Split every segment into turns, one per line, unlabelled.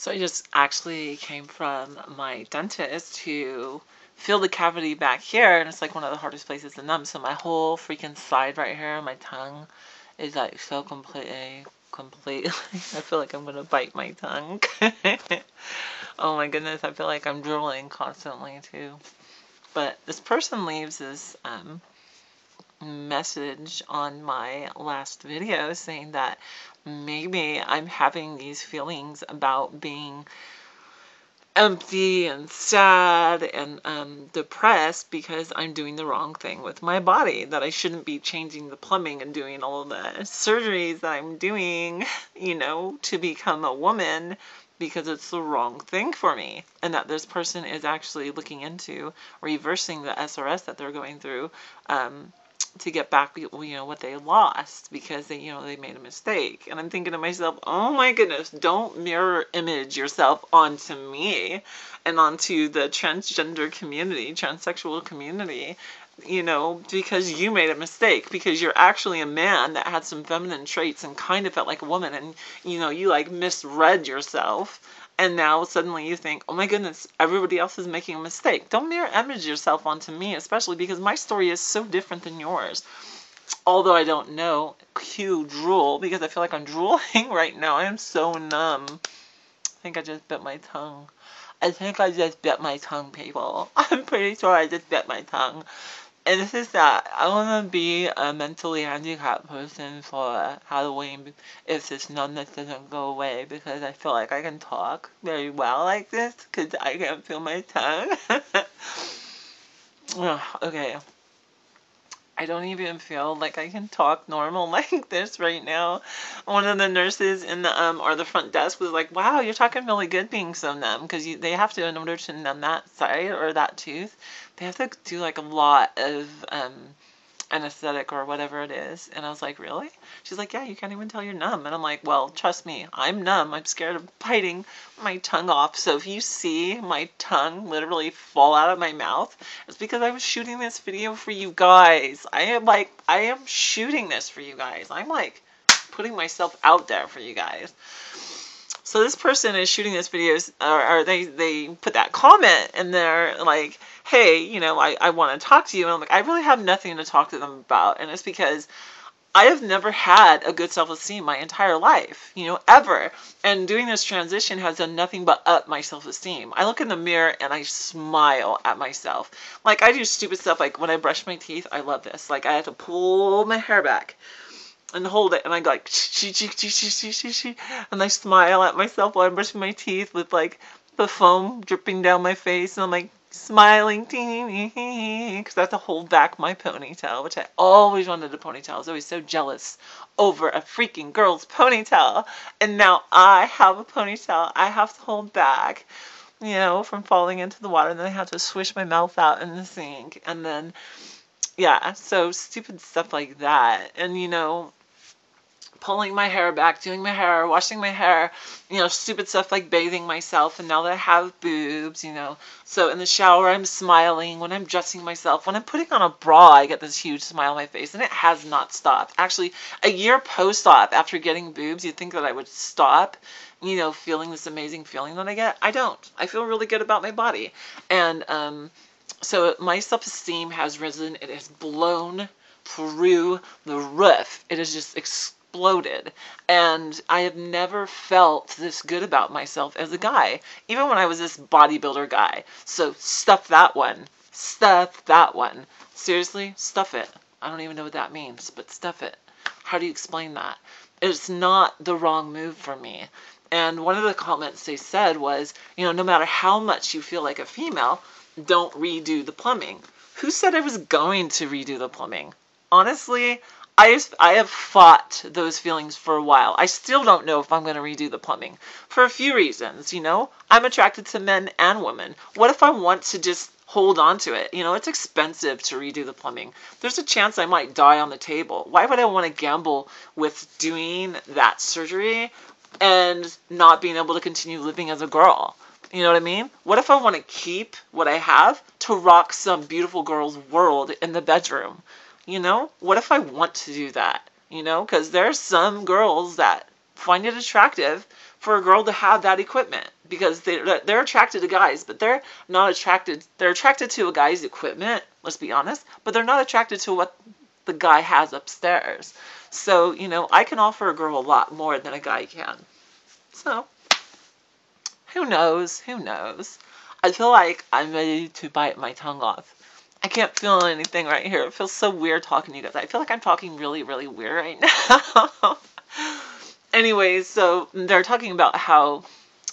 So I just actually came from my dentist to fill the cavity back here, and it's like one of the hardest places to numb. So my whole freaking side right here, my tongue, is like so completely. I feel like I'm gonna bite my tongue. Oh my goodness, I feel like I'm drooling constantly too. But this person leaves this message on my last video saying that maybe I'm having these feelings about being empty and sad and depressed because I'm doing the wrong thing with my body, that I shouldn't be changing the plumbing and doing all of the surgeries that I'm doing, to become a woman, because it's the wrong thing for me, and that this person is actually looking into reversing the SRS that they're going through, to get back, what they lost, because they made a mistake. And I'm thinking to myself, oh my goodness, don't mirror image yourself onto me and onto the transgender community, transsexual community, because you made a mistake, because you're actually a man that had some feminine traits and kind of felt like a woman, and you like misread yourself. And now suddenly you think, oh my goodness, everybody else is making a mistake. Don't mirror image yourself onto me, especially because my story is so different than yours. Although I don't know, cue drool, because I feel like I'm drooling right now. I am so numb. I think I just bit my tongue. People. I'm pretty sure I just bit my tongue. And this is that I want to be a mentally handicapped person for Halloween if this numbness doesn't go away, because I feel like I can talk very well like this because I can't feel my tongue. Okay. I don't even feel like I can talk normal like this right now. One of the nurses in the or the front desk was like, "Wow, you're talking really good being so numb," because they have to, in order to numb that side or that tooth, they have to do like a lot of anesthetic or whatever it is. And I was like, really? She's like, yeah, you can't even tell you're numb. And I'm like, well, trust me, I'm numb. I'm scared of biting my tongue off. So if you see my tongue literally fall out of my mouth, it's because I was shooting this video for you guys. I am shooting this for you guys. I'm like putting myself out there for you guys. So this person is shooting this video, or they put that comment, and they're like, hey, I want to talk to you. And I'm like, I really have nothing to talk to them about. And it's because I have never had a good self-esteem my entire life, ever. And doing this transition has done nothing but up my self-esteem. I look in the mirror and I smile at myself. Like, I do stupid stuff. Like when I brush my teeth, I love this. Like, I have to pull my hair back and hold it, and I go like, and I smile at myself while I'm brushing my teeth with like the foam dripping down my face, and I'm like smiling, because I have to hold back my ponytail, which I always wanted a ponytail. I was always so jealous over a freaking girl's ponytail, and now I have a ponytail I have to hold back, from falling into the water, and then I have to swish my mouth out in the sink, and then, yeah, so stupid stuff like that, and pulling my hair back, doing my hair, washing my hair, stupid stuff like bathing myself, and now that I have boobs, so in the shower I'm smiling, when I'm dressing myself, when I'm putting on a bra, I get this huge smile on my face, and it has not stopped. Actually, a year post-op, after getting boobs, you'd think that I would stop, feeling this amazing feeling that I get. I don't. I feel really good about my body, and so my self-esteem has risen. It has blown through the roof. It has just exploded, and I have never felt this good about myself as a guy, even when I was this bodybuilder guy. So stuff that one. Seriously, stuff it. I don't even know what that means, but stuff it. How do you explain that? It's not the wrong move for me. And one of the comments they said was, no matter how much you feel like a female, don't redo the plumbing. Who said I was going to redo the plumbing? Honestly, I have fought those feelings for a while. I still don't know if I'm going to redo the plumbing for a few reasons, I'm attracted to men and women. What if I want to just hold on to it? It's expensive to redo the plumbing. There's a chance I might die on the table. Why would I want to gamble with doing that surgery and not being able to continue living as a girl? You know what I mean? What if I want to keep what I have to rock some beautiful girl's world in the bedroom? What if I want to do that? Because there are some girls that find it attractive for a girl to have that equipment, because they're attracted to guys, but they're not attracted. They're attracted to a guy's equipment, let's be honest, but they're not attracted to what the guy has upstairs. So, I can offer a girl a lot more than a guy can. So, who knows? Who knows? I feel like I'm ready to bite my tongue off. I can't feel anything right here. It feels so weird talking to you guys. I feel like I'm talking really, really weird right now. Anyways, so they're talking about how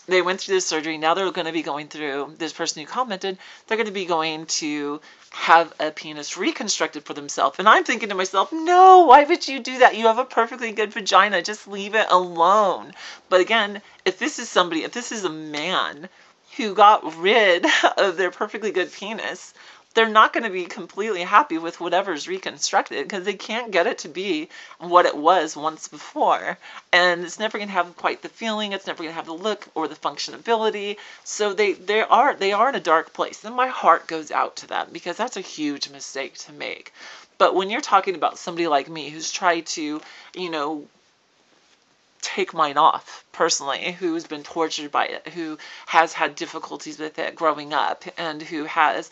they went through this surgery. Now they're going to be going through, this person who commented, they're going to be going to have a penis reconstructed for themselves. And I'm thinking to myself, no, why would you do that? You have a perfectly good vagina. Just leave it alone. But again, if this is a man who got rid of their perfectly good penis, they're not going to be completely happy with whatever's reconstructed, because they can't get it to be what it was once before. And it's never going to have quite the feeling. It's never going to have the look or the functionality. So they are in a dark place. And my heart goes out to them, because that's a huge mistake to make. But when you're talking about somebody like me who's tried to, take mine off personally, who's been tortured by it, who has had difficulties with it growing up, and who has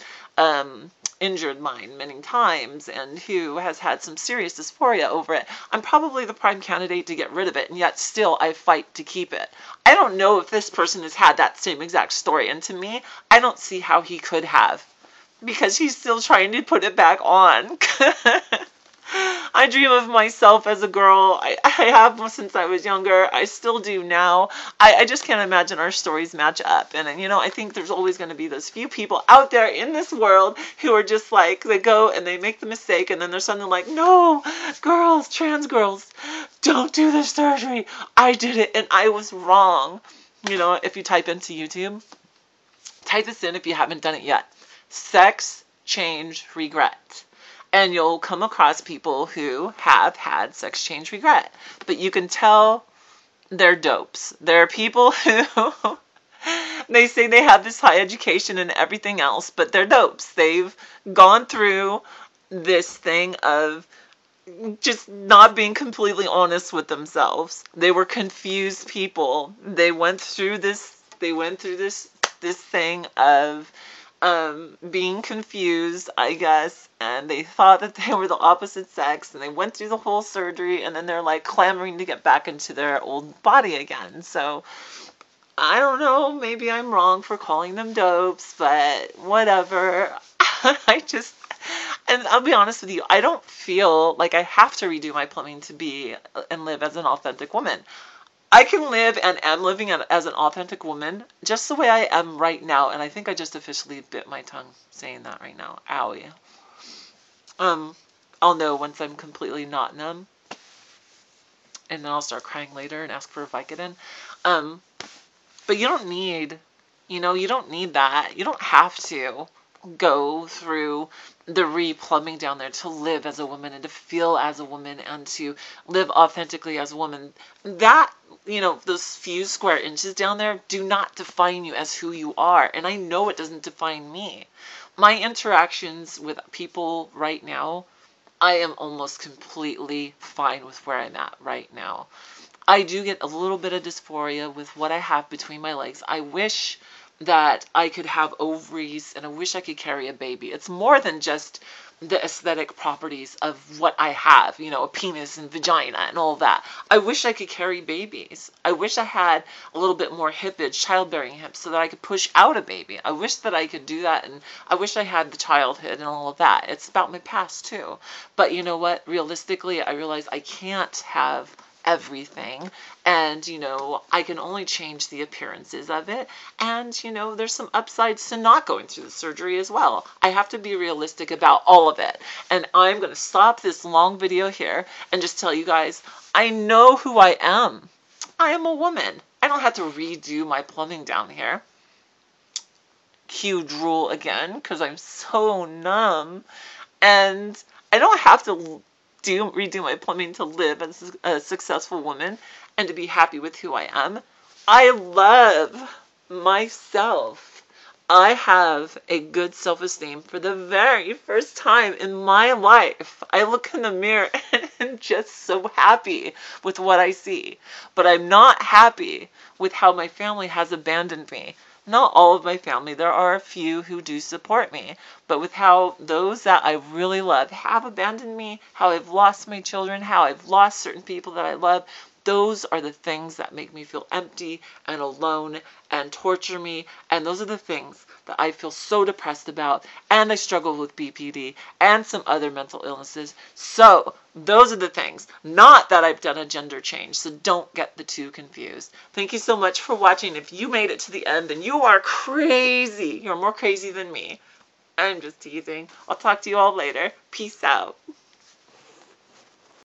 injured mine many times, and who has had some serious dysphoria over it, I'm probably the prime candidate to get rid of it, and yet still I fight to keep it. I don't know if this person has had that same exact story, and to me, I don't see how he could have, because he's still trying to put it back on. I dream of myself as a girl. I have since I was younger. I still do now. I just can't imagine our stories match up. And, I think there's always going to be those few people out there in this world who are just like, they go and they make the mistake, and then there's something like, no, girls, trans girls, don't do this surgery. I did it, and I was wrong. If you type into YouTube, type this in if you haven't done it yet. Sex change regret. And you'll come across people who have had sex change regret. But you can tell they're dopes. They're people who, they say they have this high education and everything else, but they're dopes. They've gone through this thing of just not being completely honest with themselves. They were confused people. They went through this thing of being confused, I guess, and they thought that they were the opposite sex, and they went through the whole surgery, and then they're like clamoring to get back into their old body again. So I don't know, maybe I'm wrong for calling them dopes, but whatever. And I'll be honest with you, I don't feel like I have to redo my plumbing to be and live as an authentic woman. I can live and am living as an authentic woman just the way I am right now. And I think I just officially bit my tongue saying that right now. Owie. I'll know once I'm completely not numb. And then I'll start crying later and ask for a Vicodin. But you don't need, you don't need that. You don't have to go through the re-plumbing down there to live as a woman and to feel as a woman and to live authentically as a woman. That, those few square inches down there do not define you as who you are. And I know it doesn't define me. My interactions with people right now, I am almost completely fine with where I'm at right now. I do get a little bit of dysphoria with what I have between my legs. I wish that I could have ovaries, and I wish I could carry a baby. It's more than just the aesthetic properties of what I have, a penis and vagina and all that. I wish I could carry babies. I wish I had a little bit more hippage, childbearing hips, so that I could push out a baby. I wish that I could do that, and I wish I had the childhood and all of that. It's about my past too. But you know what? Realistically, I realize I can't have everything, and I can only change the appearances of it, and there's some upsides to not going through the surgery as well. I have to be realistic about all of it, and I'm going to stop this long video here and just tell you guys, I know who I am. I am a woman. I don't have to redo my plumbing down here. Cue drool again, because I'm so numb, and I don't have to redo my plumbing to live as a successful woman and to be happy with who I am. I love myself. I have a good self-esteem for the very first time in my life. I look in the mirror and am just so happy with what I see. But I'm not happy with how my family has abandoned me. Not all of my family. There are a few who do support me. But with how those that I really love have abandoned me, how I've lost my children, how I've lost certain people that I love, those are the things that make me feel empty and alone and torture me. And those are the things that I feel so depressed about. And I struggle with BPD and some other mental illnesses. So those are the things, not that I've done a gender change. So don't get the two confused. Thank you so much for watching. If you made it to the end, then you are crazy. You're more crazy than me. I'm just teasing. I'll talk to you all later. Peace out.